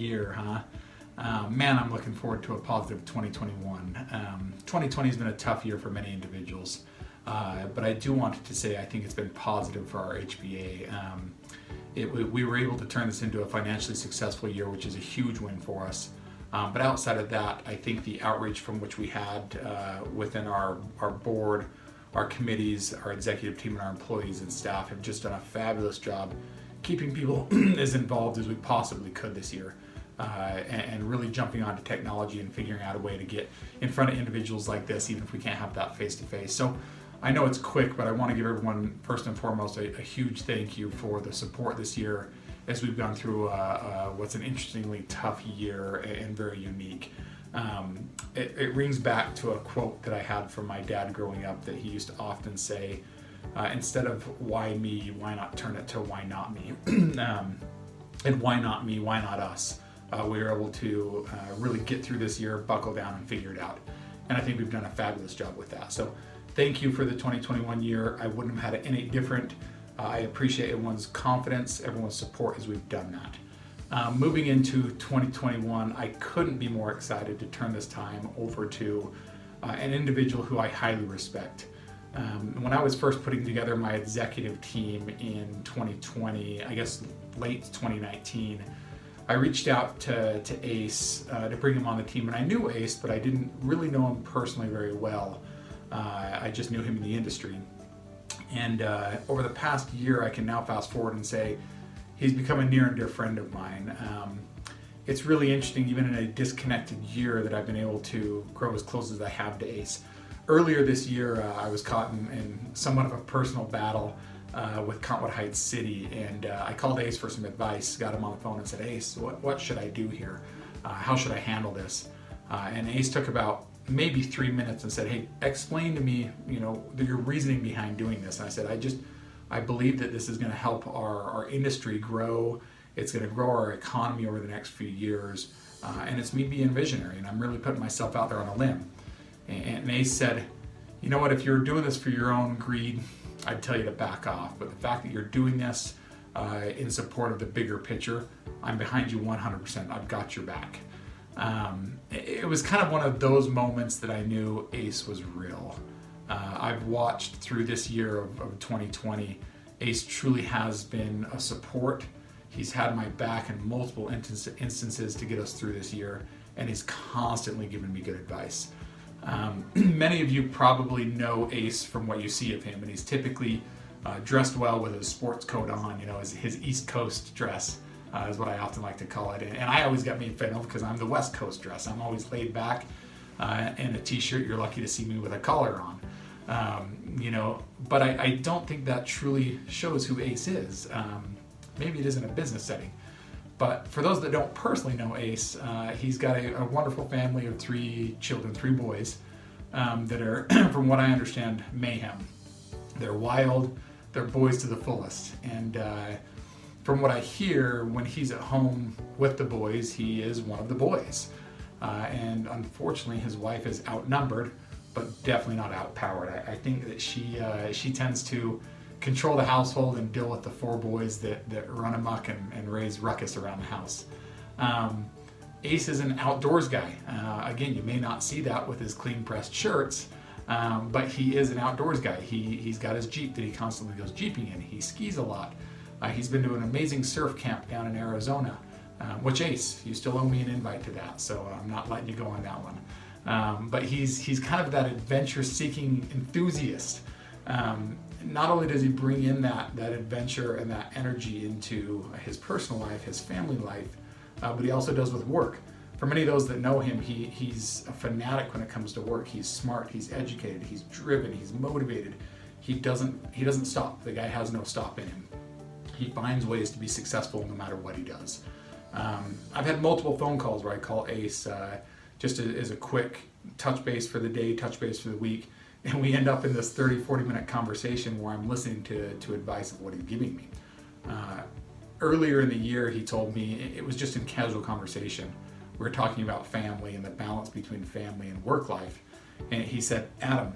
year, huh? Man, I'm looking forward to a positive 2021. 2020 has been a tough year for many individuals, but I do want to say I think it's been positive for our HBA. We were able to turn this into a financially successful year, which is a huge win for us. But outside of that, I think the outreach from which we had within our board, our committees, our executive team, and our employees and staff have just done a fabulous job keeping people as involved as we possibly could this year, and really jumping onto technology and figuring out a way to get in front of individuals like this, even if we can't have that face-to-face. So I know it's quick, but I want to give everyone, first and foremost, a huge thank you for the support this year as we've gone through what's an interestingly tough year and very unique. It rings back to a quote that I had from my dad growing up that he used to often say, instead of why me, why not turn it to why not me? And why not me, why not us? We were able to really get through this year, buckle down, and figure it out. And I think we've done a fabulous job with that. So thank you for the 2021 year. I wouldn't have had it any different. I appreciate everyone's confidence, everyone's support as we've done that. Moving into 2021, I couldn't be more excited to turn this time over to an individual who I highly respect. When I was first putting together my executive team in 2020, I guess late 2019, I reached out to Ace to bring him on the team. And I knew Ace, but I didn't really know him personally very well. I just knew him in the industry. And over the past year, I can now fast forward and say he's become a near and dear friend of mine. It's really interesting, even in a disconnected year, that I've been able to grow as close as I have to Ace. Earlier this year, I was caught in somewhat of a personal battle with Cottonwood Heights City, and I called Ace for some advice, got him on the phone and said, Ace, what should I do here? How should I handle this? And Ace took about maybe 3 minutes and said, hey, explain to me, your reasoning behind doing this. And I said, I believe that this is going to help our industry grow. It's going to grow our economy over the next few years. And it's me being visionary, and I'm really putting myself out there on a limb. And Ace said, you know what, if you're doing this for your own greed, I'd tell you to back off. But the fact that you're doing this in support of the bigger picture, I'm behind you 100%. I've got your back. It was kind of one of those moments that I knew Ace was real. I've watched through this year of 2020, Ace truly has been a support. He's had my back in multiple instances to get us through this year, and he's constantly given me good advice. Many of you probably know Ace from what you see of him, and he's typically dressed well with his sports coat on, his East Coast dress. Is what I often like to call it. And I always get made fun of because I'm the West Coast dress. I'm always laid back in a t-shirt. You're lucky to see me with a collar on. But I don't think that truly shows who Ace is. Maybe it is in a business setting. But for those that don't personally know Ace, he's got a wonderful family of 3 children, 3 boys, that are, from what I understand, mayhem. They're wild, they're boys to the fullest. And from what I hear, when he's at home with the boys, he is one of the boys. And unfortunately, his wife is outnumbered, but definitely not outpowered. I think that she tends to control the household and deal with the 4 boys that run amok and raise ruckus around the house. Ace is an outdoors guy. Again, you may not see that with his clean pressed shirts, but he is an outdoors guy. He's got his Jeep that he constantly goes jeeping in. He skis a lot. He's been to an amazing surf camp down in Arizona, which Ace, you still owe me an invite to that, so I'm not letting you go on that one. But he's kind of that adventure-seeking enthusiast. Not only does he bring in that adventure and that energy into his personal life, his family life, but he also does with work. For many of those that know him, he's a fanatic when it comes to work. He's smart, he's educated, he's driven, he's motivated. He doesn't stop. The guy has no stop in him. He finds ways to be successful no matter what he does. I've had multiple phone calls where I call Ace just as a quick touch base for the day, touch base for the week, and we end up in this 30-40 minute conversation where I'm listening to advice of what he's giving me. Earlier in the year, he told me, it was just in casual conversation, we were talking about family and the balance between family and work life, and he said, Adam,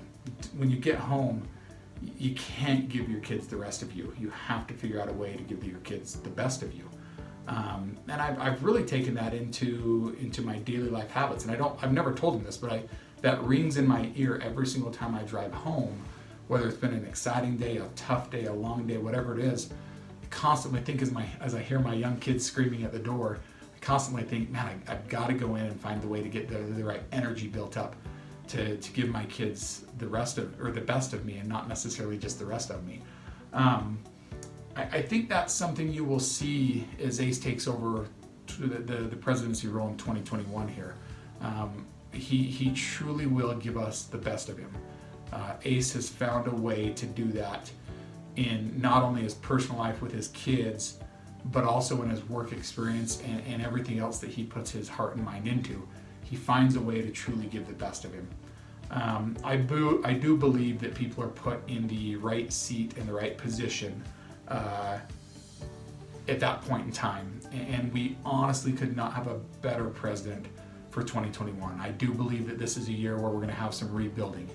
when you get home, you can't give your kids the rest of you. You have to figure out a way to give your kids the best of you. And I've really taken that into my daily life habits. And I've never told him this, but that rings in my ear every single time I drive home, whether it's been an exciting day, a tough day, a long day, whatever it is. I constantly think as I hear my young kids screaming at the door, I constantly think, man, I've got to go in and find the way to get the right energy built up to give my kids the best of me, and not necessarily just the rest of me. I think that's something you will see as Ace takes over to the presidency role in 2021 here. He truly will give us the best of him. Ace has found a way to do that in not only his personal life with his kids, but also in his work experience and everything else that he puts his heart and mind into. He finds a way to truly give the best of him. I do believe that people are put in the right seat and the right position at that point in time, and we honestly could not have a better president for 2021. I do believe that this is a year where we're going to have some rebuilding,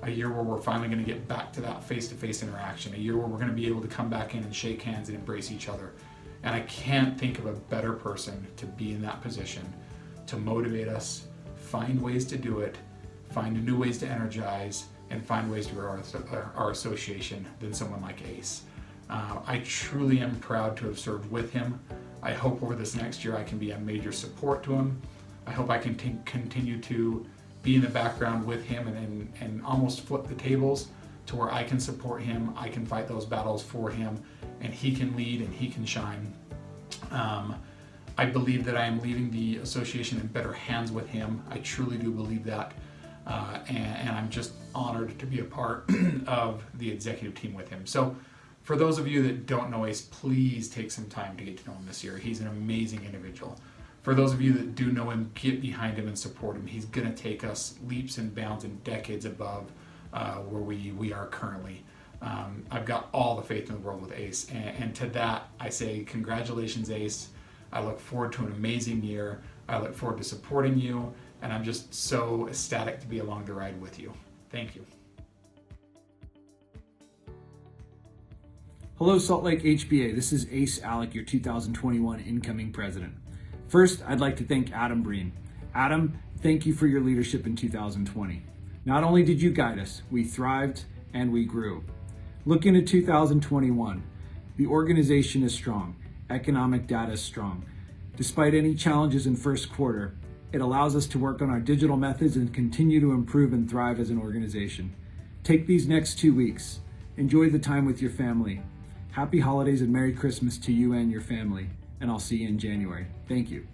a year where we're finally going to get back to that face-to-face interaction, a year where we're going to be able to come back in and shake hands and embrace each other. And I can't think of a better person to be in that position, to motivate us, find ways to do it, find new ways to energize, and find ways to grow our association than someone like Ace. I truly am proud to have served with him. I hope over this next year I can be a major support to him. I hope I can continue to be in the background with him and almost flip the tables to where I can support him, I can fight those battles for him, and he can lead and he can shine. I believe that I am leaving the association in better hands with him. I truly do believe that. And I'm just honored to be a part of the executive team with him. So for those of you that don't know Ace, please take some time to get to know him this year. He's an amazing individual. For those of you that do know him, get behind him and support him. He's going to take us leaps and bounds and decades above where we are currently. I've got all the faith in the world with Ace. And to that, I say congratulations, Ace. I look forward to an amazing year. I look forward to supporting you. And I'm just so ecstatic to be along the ride with you. Thank you. Hello, Salt Lake HBA. This is Ace Alec, your 2021 incoming president. First, I'd like to thank Adam Breen. Adam, thank you for your leadership in 2020. Not only did you guide us, we thrived and we grew. Looking at 2021, the organization is strong. Economic data is strong. Despite any challenges in first quarter, it allows us to work on our digital methods and continue to improve and thrive as an organization. Take these next 2 weeks. Enjoy the time with your family. Happy holidays and Merry Christmas to you and your family, and I'll see you in January. Thank you.